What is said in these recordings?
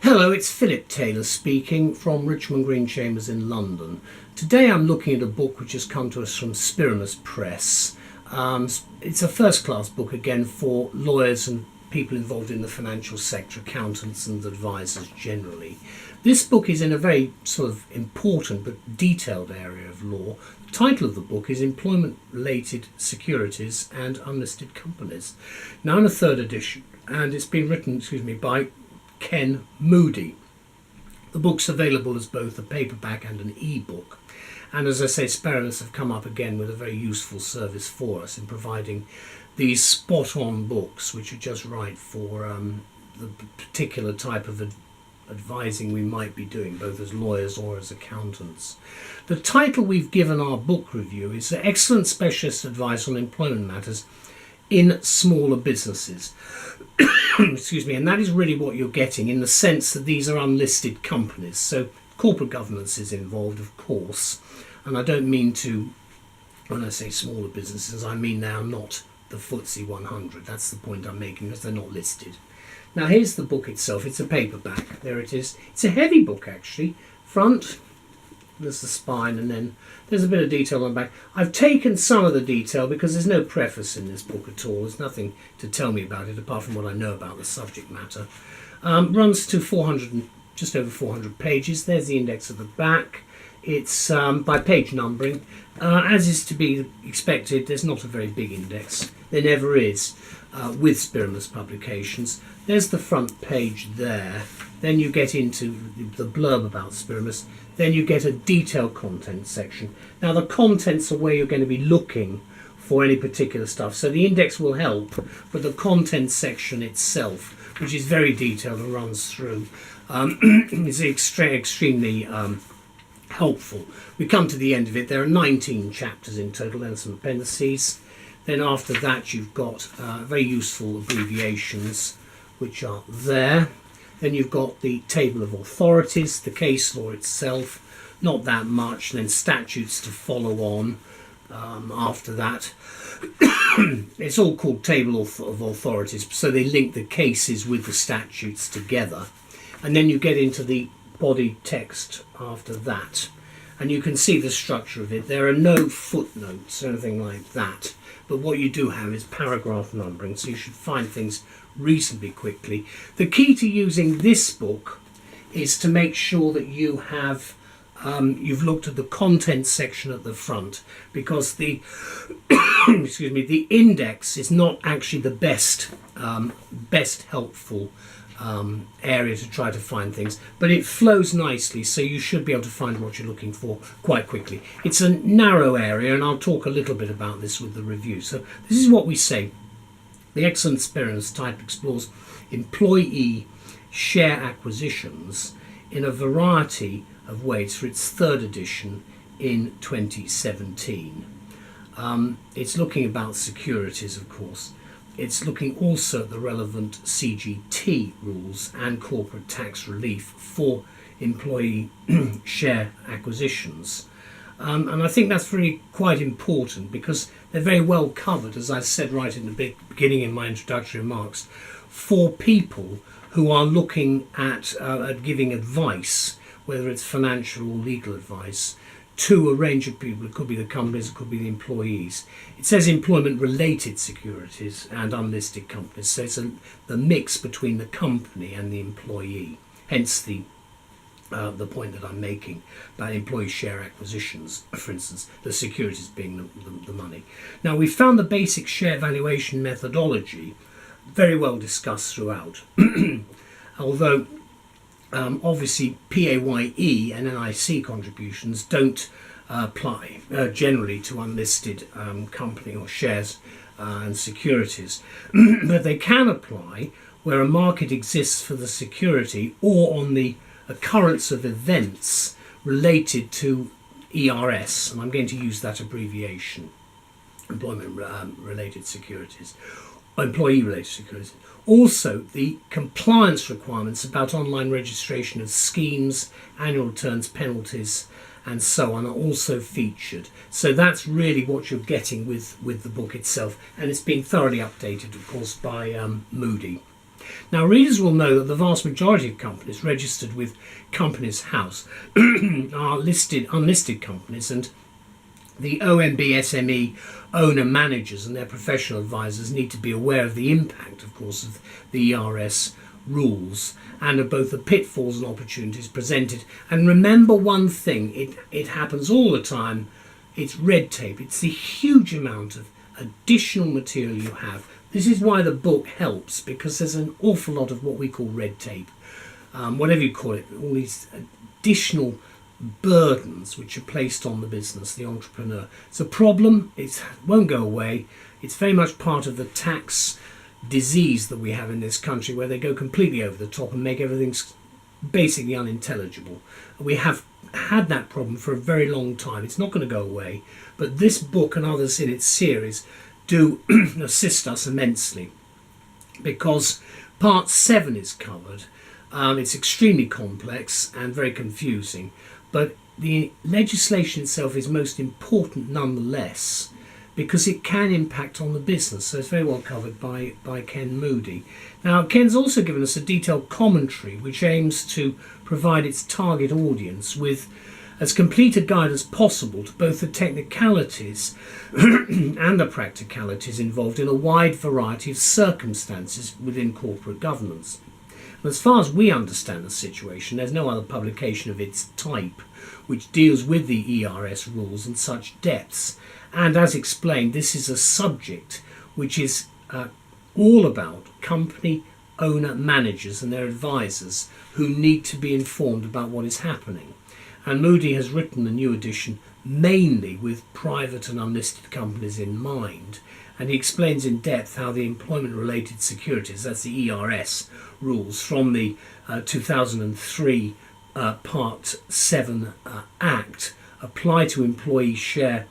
Hello, it's Phillip Taylor speaking from Richmond Green Chambers in London. Today I'm looking at a book which has come to us from Spiramus Press. It's a first-class book again for lawyers and people involved in the financial sector, accountants and advisors generally. This book is in a very sort of important but detailed area of law. The title of the book is Employment-Related Securities and Unlisted Companies, now in a third edition, and it's been written, by Moody. The book's available as both a paperback and an ebook, and as I say, Spiramus have come up again with a very useful service for us in providing these spot-on books which are just right for the particular type of advising we might be doing, both as lawyers or as accountants. The title we've given our book review is Excellent Specialist Advice on Employment Matters in Smaller Businesses. And that is really what you're getting, in the sense that these are unlisted companies, so corporate governance is involved, of course, and I don't mean to, when I say smaller businesses, I mean they are not the FTSE 100. That's the point I'm making, because they're not listed. Now here's the book itself. It's a paperback. There it is. It's a heavy book actually. Front, there's the spine, and then there's a bit of detail on the back. I've taken some of the detail because there's no preface in this book at all. There's nothing to tell me about it apart from what I know about the subject matter. Runs to just over 400 pages. There's the index at the back. It's by page numbering. As is to be expected, there's not a very big index. There never is with Spiramus publications. There's the front page there. Then you get into the blurb about Spiramus. Then you get a detailed content section. Now the contents are where you're going to be looking for any particular stuff. So the index will help, but the content section itself, which is very detailed and runs through, is extremely helpful. We come to the end of it. There are 19 chapters in total and some appendices. Then after that you've got very useful abbreviations which are there. Then you've got the table of authorities, the case law itself, not that much, and then statutes to follow on after that. It's all called table of authorities, so they link the cases with the statutes together. And then you get into the body text after that. And you can see the structure of it. There are no footnotes or anything like that. But what you do have is paragraph numbering, so you should find things reasonably quickly. The key to using this book is to make sure that you have you've looked at the content section at the front, because the the index is not actually the best helpful area to try to find things, but it flows nicely, so you should be able to find what you're looking for quite quickly. It's a narrow area, and I'll talk a little bit about this with the review. So this is what we say. The Excellent Spiramus type explores employee share acquisitions in a variety of ways for its third edition in 2017. It's looking about securities, of course. It's looking also at the relevant CGT rules and corporate tax relief for employee share acquisitions. And I think that's really quite important, because they're very well covered, as I said right in the beginning in my introductory remarks, for people who are looking at giving advice, whether it's financial or legal advice, to a range of people. It could be the companies, it could be the employees. It says employment-related securities and unlisted companies, so it's the mix between the company and the employee. Hence the point that I'm making about employee share acquisitions, for instance, the securities being the money. Now, we found the basic share valuation methodology very well discussed throughout, although obviously PAYE and NIC contributions don't apply generally to unlisted company or shares and securities, but they can apply where a market exists for the security or on the occurrence of events related to ERS, and I'm going to use that abbreviation, employment-related securities, employee-related securities. Also, the compliance requirements about online registration of schemes, annual returns, penalties, and so on are also featured. So that's really what you're getting with the book itself, and it's been thoroughly updated, of course, by Moody. Now, readers will know that the vast majority of companies registered with Companies House are unlisted companies, and the OMB SME owner managers and their professional advisors need to be aware of the impact, of course, of the ERS rules and of both the pitfalls and opportunities presented. And remember one thing, it happens all the time, it's red tape. It's the huge amount of additional material you have. This is why the book helps, because there's an awful lot of what we call red tape, whatever you call it, all these additional burdens which are placed on the business, the entrepreneur. It's a problem, it won't go away. It's very much part of the tax disease that we have in this country, where they go completely over the top and make everything basically unintelligible. We have had that problem for a very long time. It's not going to go away, but this book and others in its series do assist us immensely, because part 7 is covered. It's extremely complex and very confusing, but the legislation itself is most important nonetheless, because it can impact on the business. So it's very well covered by Ken Moody. Now, Ken's also given us a detailed commentary which aims to provide its target audience with as complete a guide as possible to both the technicalities and the practicalities involved in a wide variety of circumstances within corporate governance. And as far as we understand the situation, there's no other publication of its type which deals with the ERS rules in such depths. And as explained, this is a subject which is all about company owner managers and their advisors who need to be informed about what is happening. And Moody has written the new edition mainly with private and unlisted companies in mind. And he explains in depth how the employment-related securities, that's the ERS rules from the 2003 Part 7 Act, apply to employee share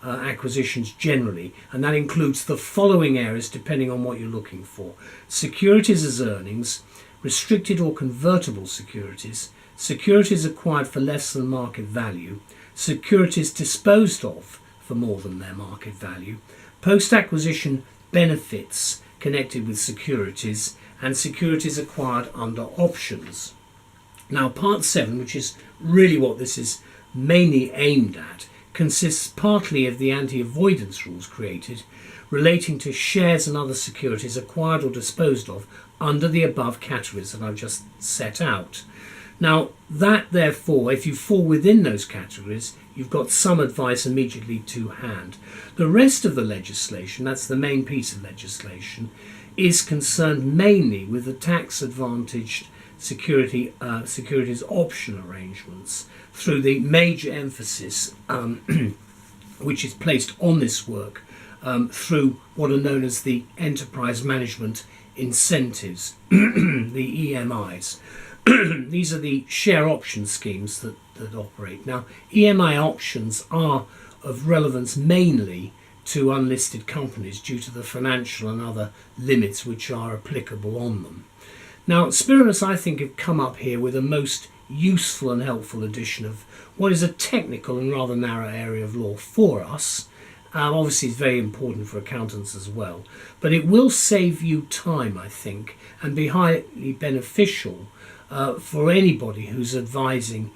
acquisitions generally, and that includes the following areas depending on what you're looking for: securities as earnings, restricted or convertible securities, securities acquired for less than market value, securities disposed of for more than their market value, post-acquisition benefits connected with securities, and securities acquired under options. Now, Part 7, which is really what this is mainly aimed at, consists partly of the anti-avoidance rules created relating to shares and other securities acquired or disposed of under the above categories that I've just set out. Now, that therefore, if you fall within those categories, you've got some advice immediately to hand. The rest of the legislation, that's the main piece of legislation, is concerned mainly with the tax-advantaged securities option arrangements, through the major emphasis which is placed on this work through what are known as the enterprise management incentives, the EMIs. These are the share option schemes that operate. Now, EMI options are of relevance mainly to unlisted companies due to the financial and other limits which are applicable on them. Now, Spiramus, I think, have come up here with a most useful and helpful edition of what is a technical and rather narrow area of law for us. Obviously, it's very important for accountants as well, but it will save you time, I think, and be highly beneficial for anybody who's advising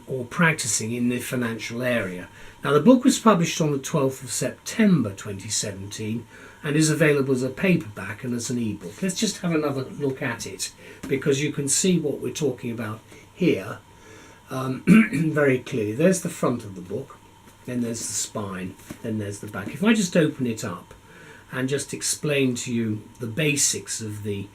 or practicing in the financial area. Now, the book was published on the 12th of September 2017 and is available as a paperback and as an ebook. Let's just have another look at it, because you can see what we're talking about here very clearly. There's the front of the book, then there's the spine, then there's the back. If I just open it up and just explain to you the basics of the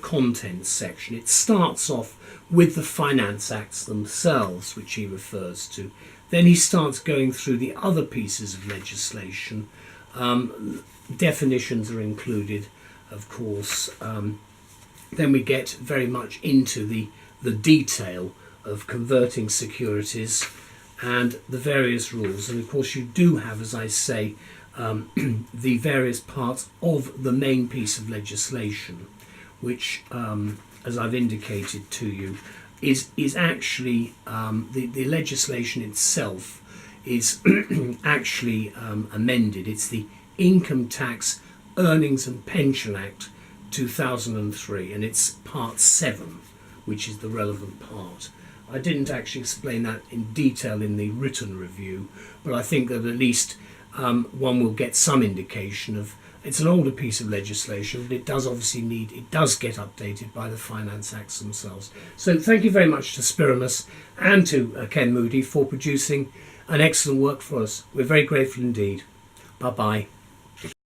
contents section, it starts off with the Finance Acts themselves, which he refers to. Then he starts going through the other pieces of legislation. Definitions are included, of course. Then we get very much into the detail of converting securities and the various rules. And of course you do have, as I say, the various parts of the main piece of legislation, which, as I've indicated to you, is actually the legislation itself is actually amended. It's the Income Tax, Earnings and Pension Act 2003, and it's part 7, which is the relevant part. I didn't actually explain that in detail in the written review, but I think that at least one will get some indication of. It's an older piece of legislation, but it does get updated by the Finance Acts themselves. So thank you very much to Spiramus and to Ken Moody for producing an excellent work for us. We're very grateful indeed. Bye-bye.